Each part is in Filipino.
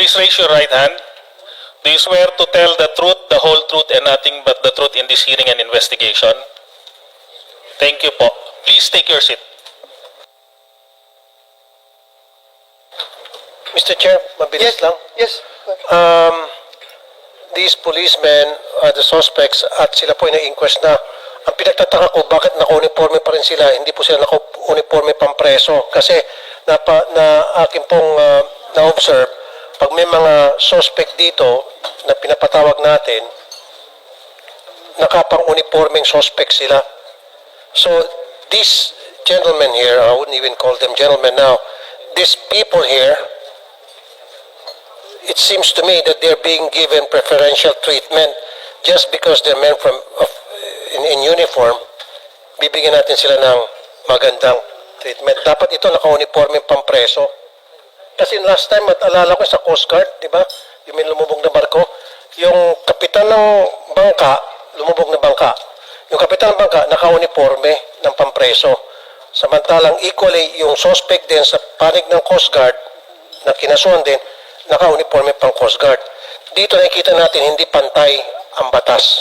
Please raise your right hand. Do you swear to tell the truth, the whole truth, and nothing but the truth in this hearing and investigation? Thank you po. Please take your seat. Mr. Chair, mabilis lang. Yes. These policemen are the suspects at sila po ay na-inquest na. Ang pinagtataka ko, bakit naka-uniforme pa rin sila? Hindi po sila naka-uniforme pang preso. Kasi na akin pong na-observe, pag may mga suspect dito na pinapatawag natin, nakapang-uniformeng suspect sila. So, these gentlemen here, I wouldn't even call them gentlemen now, these people here, it seems to me that they're being given preferential treatment just because they're men in uniform. Bibigyan natin sila ng magandang treatment. Dapat ito naka-uniforme pang preso. Kasi last time, alala ko sa Coast Guard, di ba? Yung may lumubog na barko. Yung kapitan ng bangka, lumubog na bangka. Yung kapitan ng bangka, naka-uniforme ng pampreso. Samantalang equally, yung suspect din sa panig ng Coast Guard, na kinasuhan din, naka-uniforme pang Coast Guard. Dito nakikita natin, hindi pantay ang batas.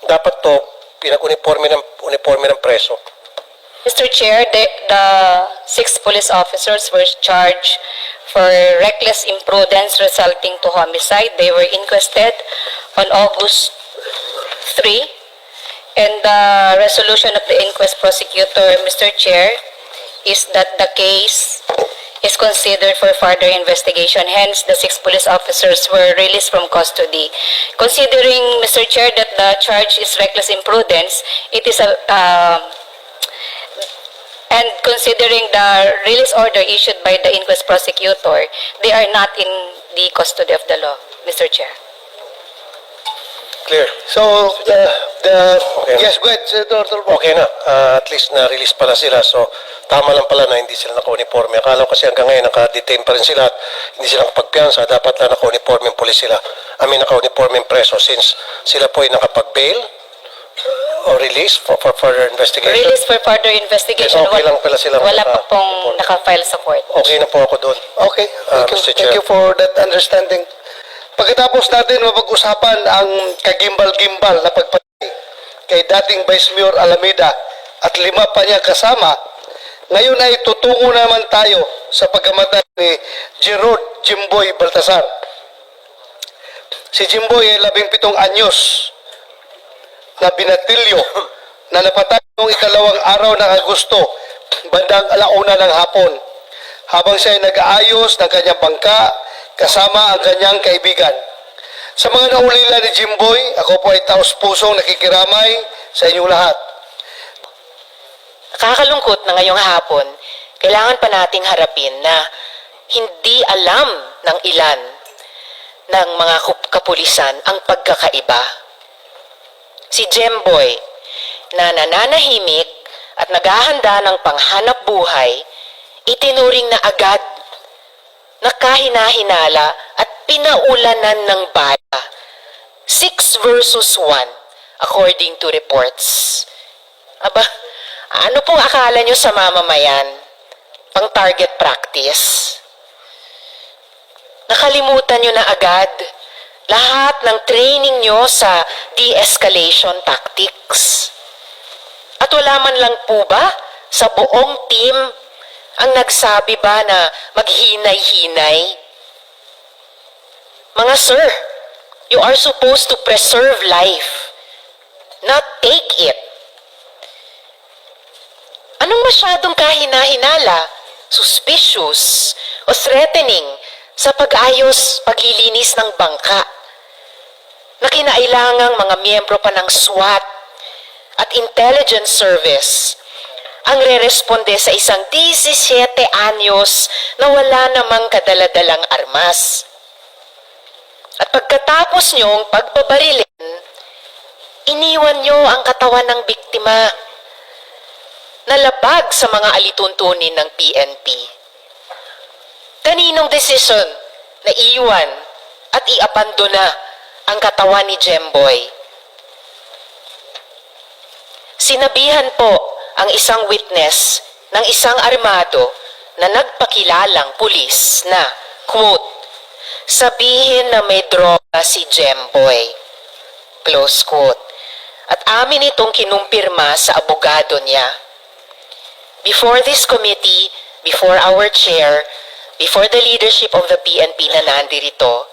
Dapat to, pinag-uniforme ng preso. Mr. Chair, the 6 police officers were charged for reckless imprudence resulting to homicide. They were inquested on August 3. And the resolution of the inquest prosecutor, Mr. Chair, is that the case is considered for further investigation. Hence, the 6 police officers were released from custody. Considering, Mr. Chair, that the charge is reckless imprudence, it is and considering the release order issued by the inquest prosecutor, they are not in the custody of the law, Mr. Chair. Clear. So, Okay. yes, go ahead, Senator Turbo. Okay na. At least na-release pala sila. So, tama lang pala na hindi sila naka-uniforme. Akala ko kasi hanggang ngayon naka-detain pa rin sila at hindi sila nakapagpiyansa. Dapat na naka-uniforme yung police sila. Naka-uniforme yung preso since sila po ay nakapag-bail or release for further investigation. Release for further investigation. Yes, okay lang pala sila Wala pa pong naka-report. naka-file sa court. Okay na po ako doon. Okay, Mr. Chair. thank you for that understanding. Pagkatapos natin mapag-usapan ang kagimbal-gimbal na pagpatay kay dating Vice Mayor Alameda at 5 pa niya kasama, ngayon ay tutungo naman tayo sa pagkamatay ni Gerard Jimboy Baltasar. Si Jimboy ay 17 anyos na binatilyo na napatay noong 2 araw ng Agosto, bandang 1:00 ng hapon, habang siya ay nag-aayos ng kanyang bangka kasama ang kanyang kaibigan. Sa mga naulila ni Jimboy, ako po ay taos-pusong nakikiramay sa inyong lahat. Nakakalungkot na ngayong hapon, kailangan pa nating harapin na hindi alam ng ilan ng mga kapulisan ang pagkakaiba. Si Jemboy na nananahimik at naghahanda ng panghanap buhay, itinuring na agad na kahina-hinala at pinaulanan ng bala. 6 versus 1 according to reports. Aba, ano pong akala nyo sa mamamayan? Pang target practice? Nakalimutan nyo na agad lahat ng training nyo sa de-escalation tactics. At wala man lang po ba sa buong team ang nagsabi ba na maghinay-hinay? Mga sir, you are supposed to preserve life, not take it. Anong masyadong kahina-hinala, suspicious, o threatening sa pag-ayos, paglilinis ng bangka na kinailangang mga miyembro pa ng SWAT at intelligence service ang re-responde sa isang 17 anyos na wala namang kadaladalang armas. At pagkatapos nyong pagbabarilin, iniwan nyo ang katawan ng biktima na labag sa mga alituntunin ng PNP. Kaninong desisyon na iwan at iabandona ang katawan ni Jemboy? Sinabihan po ang isang witness ng isang armado na nagpakilalang pulis na, quote, sabihin na may droga si Jemboy. Close quote. At amin itong kinumpirma sa abogado niya. Before this committee, before our chair, before the leadership of the PNP na nandirito,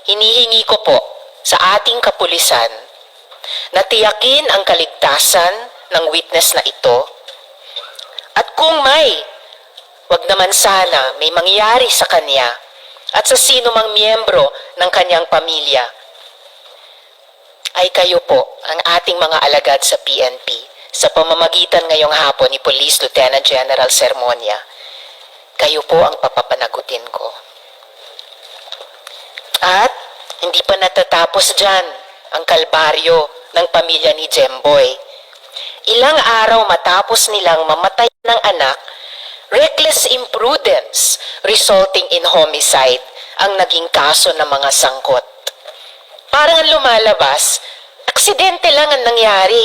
hinihingi ko po sa ating kapulisan na tiyakin ang kaligtasan ng witness na ito. At kung wag naman sana may mangyari sa kanya at sa sino mang miyembro ng kanyang pamilya, ay kayo po ang ating mga alagad sa PNP sa pamamagitan ngayong hapon ni Police Lieutenant General Sermonia. Kayo po ang papapanagutin ko. At hindi pa natatapos dyan ang kalbaryo ng pamilya ni Jemboy. Ilang araw matapos nilang mamatay ng anak, reckless imprudence resulting in homicide ang naging kaso ng mga sangkot. Parang ang lumalabas, aksidente lang ang nangyari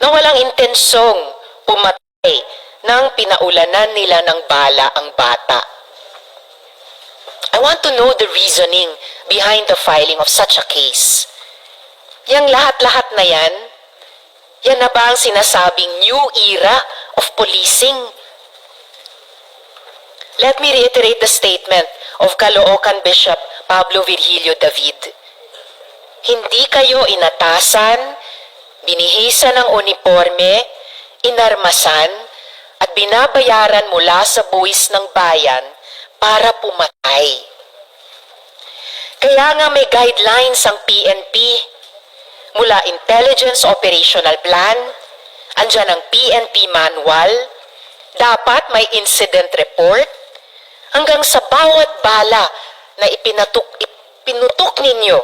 na walang intensyong pumatay nang pinaulanan nila ng bala ang bata. I want to know the reasoning behind the filing of such a case. Yang lahat-lahat na yan na ba ang sinasabing new era of policing? Let me reiterate the statement of Caloocan Bishop Pablo Virgilio David. Hindi kayo inatasan, binihisan ng uniforme, inarmasan, at binabayaran mula sa buwis ng bayan para pumatay. Kaya nga may guidelines ang PNP mula Intelligence Operational Plan, andyan ang PNP Manual, dapat may incident report, hanggang sa bawat bala na ipinutok ninyo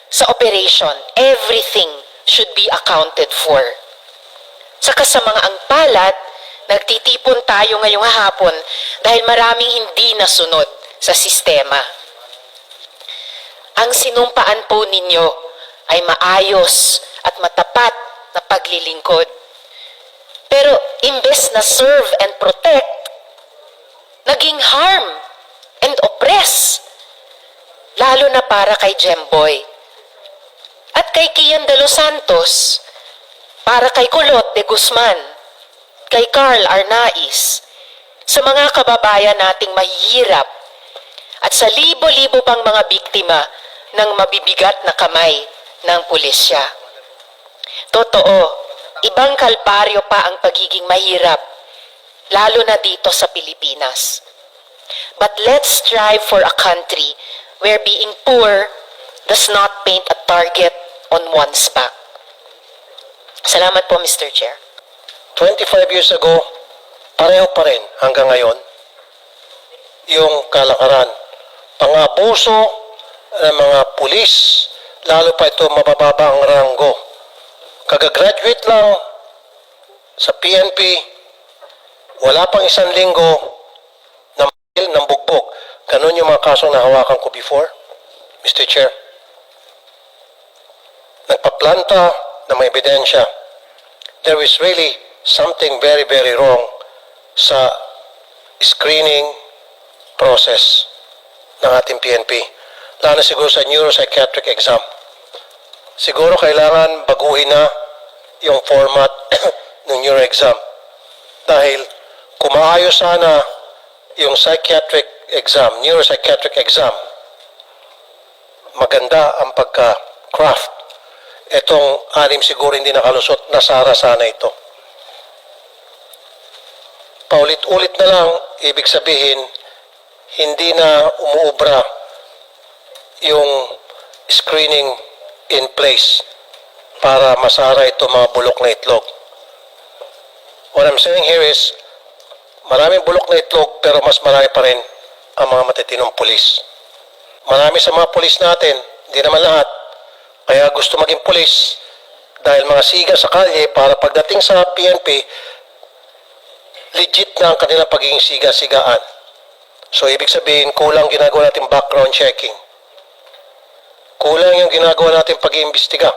sa operation, everything should be accounted for. Saka sa mga angpalat, nagtitipon tayo ngayong hapon dahil maraming hindi nasunod sa sistema. Ang sinumpaan po ninyo ay maayos at matapat na paglilingkod. Pero imbes na serve and protect, naging harm and oppress. Lalo na para kay Jemboy. At kay Kian de los Santos, para kay Kulot de Guzman, kay Carl Arnaiz, sa mga kababayan nating mahihirap, at sa libo-libo pang mga biktima ng mabibigat na kamay ng pulisya. Totoo, ibang kalbaryo pa ang pagiging mahirap, lalo na dito sa Pilipinas. But let's strive for a country where being poor does not paint a target on one's back. Salamat po, Mr. Chair. 25 years ago, pareho pa rin hanggang ngayon yung kalakaran. Pangabuso ng mga pulis, lalo pa ito mabababa ang ranggo. Kagagraduate lang sa PNP, wala pang isang linggo ng bugbog. Ganun yung mga kasong nahawakan ko before, Mr. Chair. Nagpaplanta na may ebidensya. There is really something very, very wrong sa screening process ng ating PNP. Lalo siguro sa neuropsychiatric exam. Siguro kailangan baguhin na yung format ng neuro exam. Dahil kung maayos sana yung psychiatric exam, neuropsychiatric exam, maganda ang pagka-craft. Itong anim siguro hindi nakalusot, nasara sana ito. Paulit-ulit na lang, ibig sabihin, hindi na umuubra yung screening in place para masara ito mga bulok na itlog. What I'm saying here is, maraming bulok na itlog pero mas marami pa rin ang mga matitinong pulis. Marami sa mga pulis natin, hindi naman lahat, kaya gusto maging pulis dahil mga siga sa kalye para pagdating sa PNP, legit na ang kanilang pagiging siga-sigaan. So, ibig sabihin, kulang ginagawa natin background checking. Kulang yung ginagawa natin pag-iimbestiga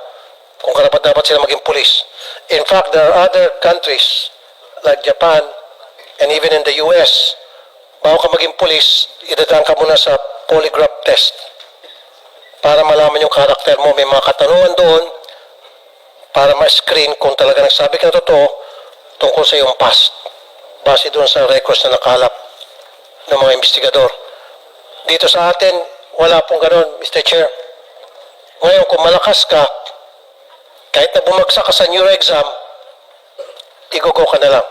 kung karapat-dapat sila maging pulis. In fact, there are other countries like Japan and even in the US bago ka maging police, idadaan ka muna sa polygraph test para malaman yung karakter mo. May mga katanungan doon para ma-screen kung talaga nagsabi ka ng totoo tungkol sa iyong past. Base doon sa records na nakalap ng mga investigador. Dito sa atin, wala pong ganun, Mr. Chair. Ngayon, kung malakas ka, kahit na bumagsak ka sa neuro exam, igugo ka na lang.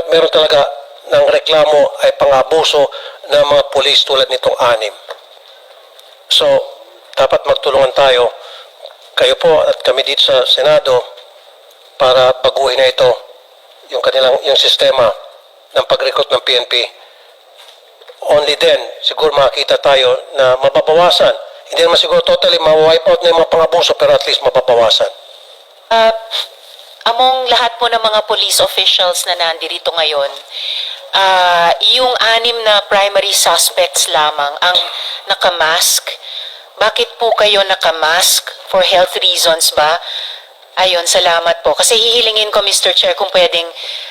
Meron talaga ng reklamo ay pang-abuso ng mga pulis tulad nitong 6. So, dapat magtulungan tayo, kayo po at kami dito sa Senado, para baguhin na ito, yung sistema ng pag-recruit ng PNP. Only then, siguro makakita tayo na mababawasan. Hindi naman siguro totally ma-wipe out na yung mga pang-abuso, pero at least mababawasan. Among lahat po ng mga police officials na nandirito ngayon, yung 6 na primary suspects lamang ang nakamask. Bakit po kayo nakamask? For health reasons ba? Ayun, salamat po. Kasi hihilingin ko, Mr. Chair, kung pwedeng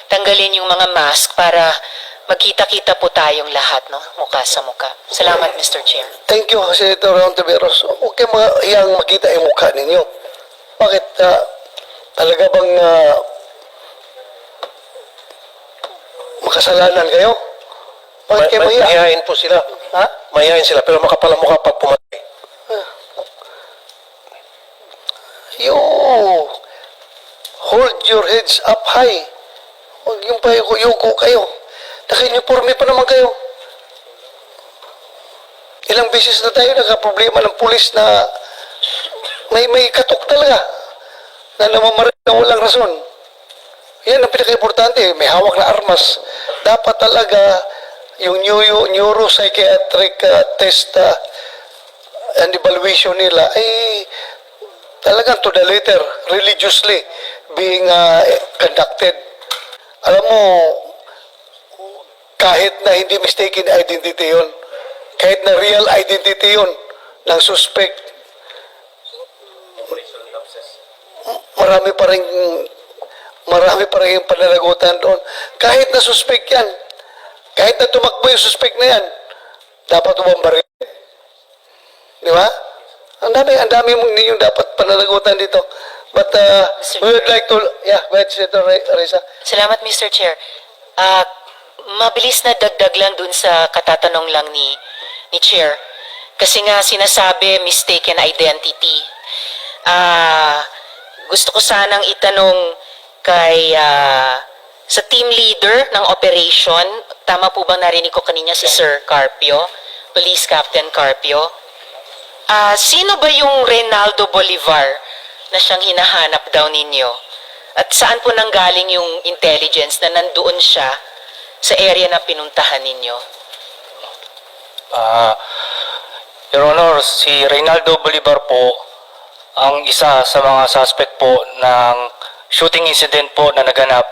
tanggalin yung mga mask para magkita-kita po tayong lahat, no? Mukha sa mukha. Salamat, Mr. Chair. Thank you, Senator Hontiveros. Huwag kayo iyang makita yung mukha ninyo. Bakit? Talaga bang makasalanan kayo? Bakit kayo mahiya? Mahihain po sila. Ha? Mahihain sila, pero makapal ang mukha pag pumatay. You hold your heads up high. Huwag yung payuko kayo. Naka-uniforme pa naman kayo. Ilang beses na tayo nagka-problema ng pulis na may katok talaga na namamarin na walang rason. Yan ang pinaka-importante. May hawak na armas. Dapat talaga yung neuropsychiatric test and evaluation nila ay talagang to the letter, religiously being conducted. Alam mo, kahit na hindi mistaken identity yun, kahit na real identity yun ng suspect, marami pa rin pananagutan doon. Kahit na suspect yan, kahit na tumakbo yung suspect na yan, dapat umambarin. Di ba? Ang dami mong ninyong dapat pananagutan dito. But we would like to, yeah, go ahead, Senator Reza. Salamat, Mr. Chair. Mabilis na dagdag lang dun sa katatanong lang ni Chair. Kasi nga sinasabi mistaken identity. Gusto ko sanang itanong kay sa team leader ng operation, tama po bang narinig ko kanina si Sir Carpio, Police Captain Carpio? Sino ba yung Reynaldo Bolivar na siyang hinahanap daw ninyo? At saan po nanggaling yung intelligence na nandoon siya sa area na pinuntahan ninyo? Your Honor, si Reynaldo Bolivar po ang isa sa mga suspect po ng shooting incident po na naganap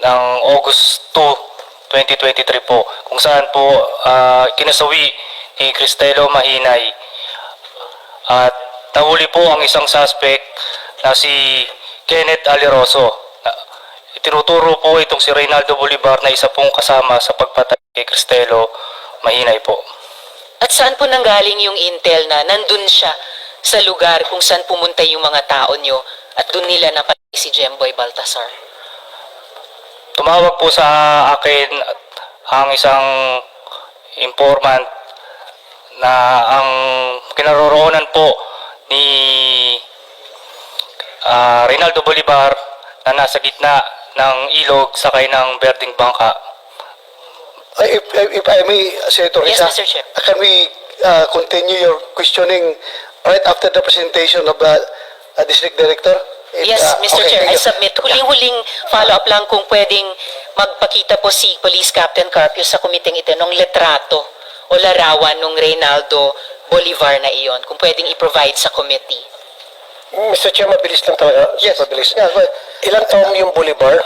ng August 2, 2023 po, kung saan po kinasawi ni Cristelo Mahinay. At nahuli po ang isang suspect na si Kenneth Aleroso. Itinuturo po itong si Reynaldo Bolivar na isa pong kasama sa pagpatay kay Cristelo Mahinay po. At saan po nanggaling yung intel na nandun siya sa lugar kung saan pumunta yung mga tao nyo at doon nila napatay si Jemboy Baltasar? Tumawag po sa akin ang isang informant na ang kinaroroonan po ni Reynaldo Bolivar na nasa gitna ng ilog sakay ng berdeng bangka. If I may, Senator Yes, Reza, Mr. Chair. can we continue your questioning right after the presentation of the District Director? Yes, Mr. Okay, Chair, thank I you. submit. Huling-huling follow-up lang kung pwedeng magpakita po si Police Captain Carpio sa komiteng ito ng letrato o larawan ng Reynaldo Bolivar na iyon. Kung pwedeng i-provide sa committee. Mr. Chair, mabilis lang talaga. Yes. Mabilis. Yeah, go ahead. Ilang taong yung Bolivar?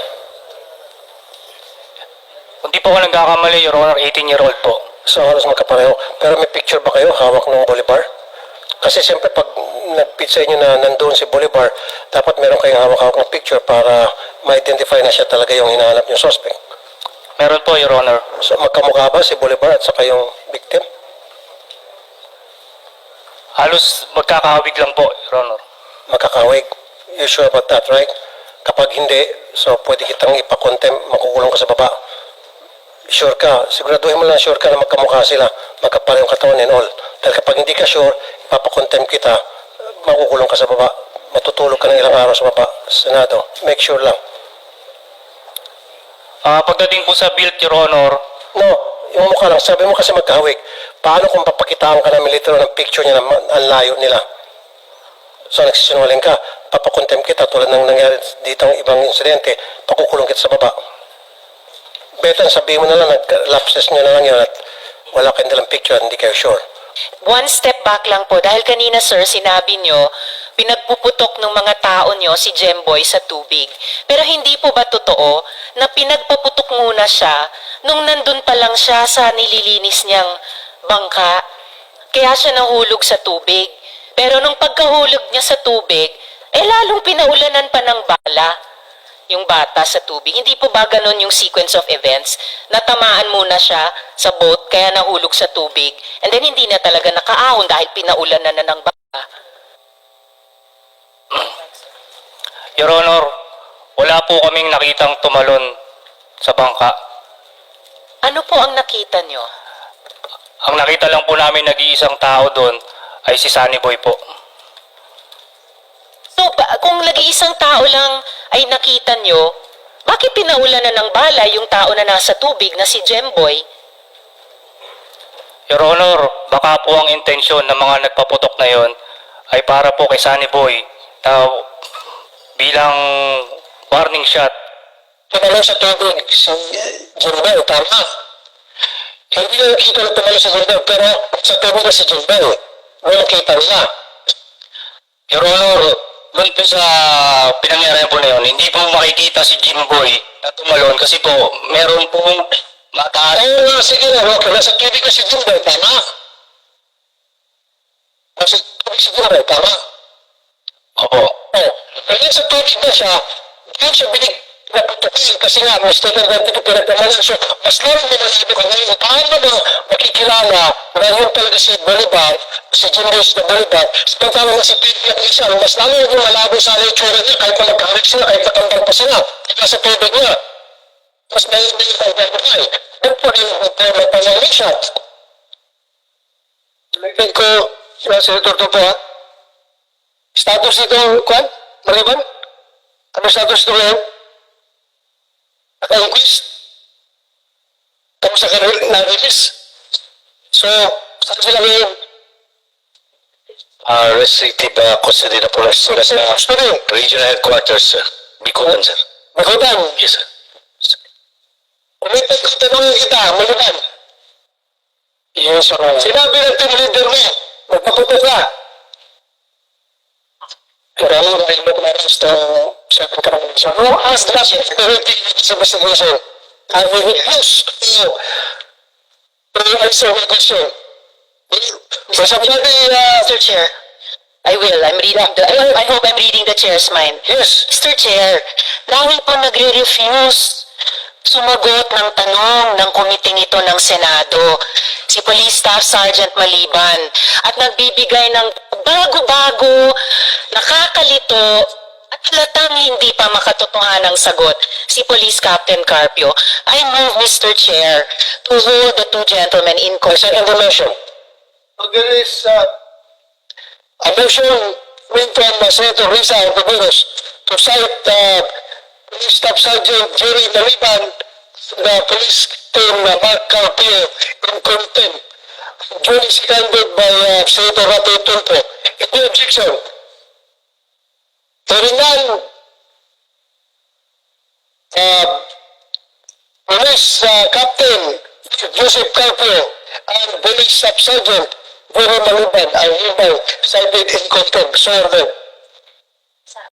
Kung di po ako nagkakamali, Your Honor, 18-year-old po. So, halos magkapareho. Pero may picture ba kayo hawak ng Bolivar? Kasi siyempre pag nag-pitch sa inyo na nandoon si Bolivar, dapat meron kayong hawak-hawak ng picture para ma-identify na siya talaga yung hinahanap yung suspect. Meron po, Your Honor. So, magkamukha ba si Bolivar at saka yung victim? Halos magkakahawig lang po, Your Honor. Makakawig. You sure about that, right? Kapag hindi, so pwede kitang ipakontem, makukulong ka sa baba. Sure ka, siguraduhin mo lang sure ka na magkamukha sila, magkapala yung katawan and all. Dahil kapag hindi ka sure, ipapakontem kita, makukulong ka sa baba. Matutulog ka ng ilang araw sa baba, Senado. Make sure lang. Pagdating po sa build, Your Honor, No, yung mukha lang. Sabi mo kasi magkahawig. Paano kung papakitaan ka namin literal ng picture niya na ang layo nila? So, nagsisinungaling ka. Papakontem kita tulad ng nangyari dito ang ibang insidente. Pakukulong kita sa baba. Better sabihin mo na lang, lapses niya na lang yun at wala kayong dalang picture at hindi kayo sure. One step back lang po, dahil kanina sir, sinabi nyo, pinagpuputok ng mga tao nyo si Jemboy sa tubig. Pero hindi po ba totoo na pinagpaputok muna siya nung nandun pa lang siya sa nililinis niyang bangka? Kaya siya nahulog sa tubig. Pero nung pagkahulog niya sa tubig, lalong pinaulanan pa ng bala yung bata sa tubig. Hindi po ba ganun yung sequence of events? Natamaan muna siya sa boat, kaya nahulog sa tubig, and then hindi na talaga nakaahon dahil pinaulanan na ng bata. Your Honor, wala po kaming nakitang tumalon sa bangka. Ano po ang nakita nyo? Ang nakita lang po namin nag-iisang tao doon ay si Sunny Boy po. So, kung nag-iisang tao lang ay nakita nyo, bakit pinaulanan ng bala yung tao na nasa tubig na si Jemboy? Your Honor, baka po ang intensyon ng mga nagpaputok na yon ay para po kay Sunny Boy na bilang warning shot. Tumalo sa tubig si Jimbel, tama. Hindi na nakita na tumalo sa Jimbel, pero sa tubig na si Jimbel. May nakita nila. Your Honor, doon po sa pinangyarihan po na yun, hindi po makikita si Jimboy na tumalon kasi po meron pong mataas. Ayun, sige na, okay. Nasa tubig na si Jimbel, tama. Nasa tubig si Jimbel, tama. Opo. Oh, kaya sa tubig na siya, doon siya naputukin kasi nga, mas talagang dito pinagpamalan. So, mas lalo mo masabi ko ngayon, paano mo makikilala na yun talaga si Bolivar, si Jimboy na Bolivar, samantalang na si Pedro at Rizal, mas lalo yung malabo sa itsura niya, kahit na magkahalik sila, kahit nakambal pa sila, kaya sa tubig niya. Mas may identify. Doon po rin may pangaling shot. Nagpin ko, Senator Topo ha? Status nito, Kwan? Mariban? Ano status nito ngayon? Naka-inquest? Tapos na-release? So, saan sila ngayon? Restrictive custody na po sila sa regional headquarters, sir. Bikutan, sir. Bikutan? Yes, sir. Umitin ko tanongin kita, Mariban. Yes, sir. Sinabi ng team leader mo, magpaputok ka. Marami na rin mag-arrest ng second combination. Who asked that security investigation? I will refuse to answer my question. Mr. Chair, I will. I hope I'm reading the chair's mind. Yes. Mr. Chair, dahil po nagre-refuse sumagot ng tanong ng komiting ito ng Senado, si Police Staff Sergeant Maliban, at nagbibigay ng bago-bago, nakakalito, at halatang hindi pa makatotohanang sagot, si Police Captain Carpio. I move, Mr. Chair, to hold the two gentlemen in Second custody. motion. There is A motion made from Senator Risa Ortiveros to cite Police Staff Sergeant Jerry Maliban, the police team Mark Carpio in contempt. Duly seconded by Senator Rato Tulfo. Any objection? Hearing none, Police Captain Joseph Carpio and Police Staff Sergeant Jerry Maliban are hereby cited in contempt. So ordered.